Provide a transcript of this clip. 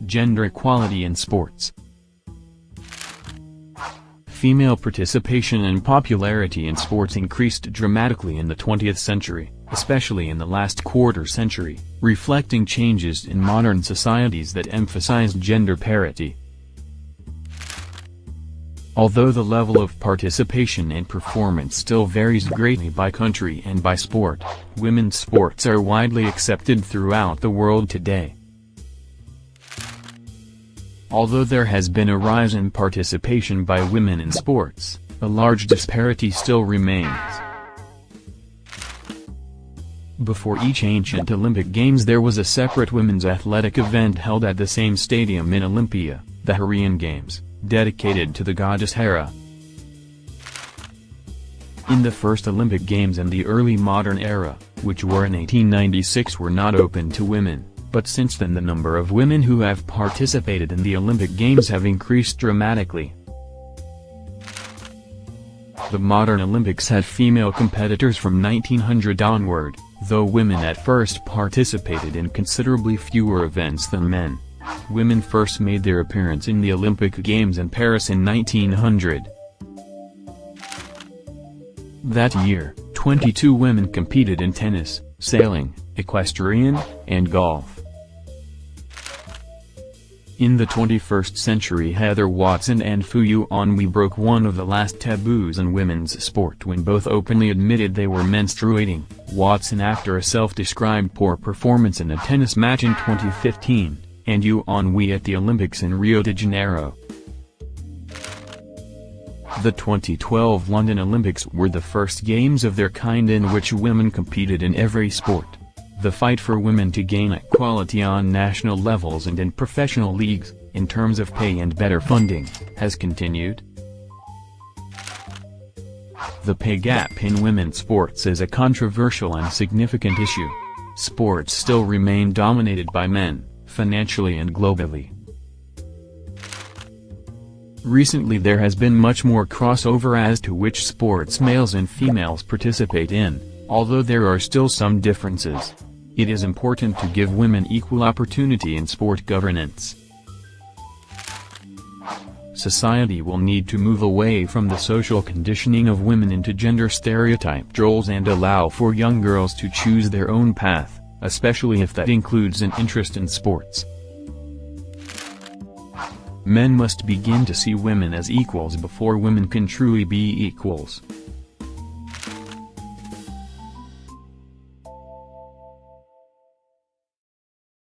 Gender equality in sports. Female participation and popularity in sports increased dramatically in the 20th century, especially in the last quarter century, reflecting changes in modern societies that emphasized gender parity. Although the level of participation and performance still varies greatly by country and by sport, women's sports are widely accepted throughout the world today. Although there has been a rise in participation by women in sports, a large disparity still remains. Before each ancient Olympic Games there was a separate women's athletic event held at the same stadium in Olympia, the Heraean Games, dedicated to the goddess Hera. In the first Olympic Games and the early modern era, which were in 1896, were not open to women, but since then the number of women who have participated in the Olympic Games have increased dramatically. The modern Olympics had female competitors from 1900 onward, though women at first participated in considerably fewer events than men. Women first made their appearance in the Olympic Games in Paris in 1900. That year, 22 women competed in tennis, sailing, equestrian, and golf. In the 21st century, Heather Watson and Fu Yuanhui broke one of the last taboos in women's sport when both openly admitted they were menstruating, Watson after a self-described poor performance in a tennis match in 2015, and Yuanhui at the Olympics in Rio de Janeiro. The 2012 London Olympics were the first games of their kind in which women competed in every sport. The fight for women to gain equality on national levels and in professional leagues, in terms of pay and better funding, has continued. The pay gap in women's sports is a controversial and significant issue. Sports still remain dominated by men, financially and globally. Recently there has been much more crossover as to which sports males and females participate in, although there are still some differences. It is important to give women equal opportunity in sport governance. Society will need to move away from the social conditioning of women into gender stereotype roles and allow for young girls to choose their own path, especially if that includes an interest in sports. Men must begin to see women as equals before women can truly be equals.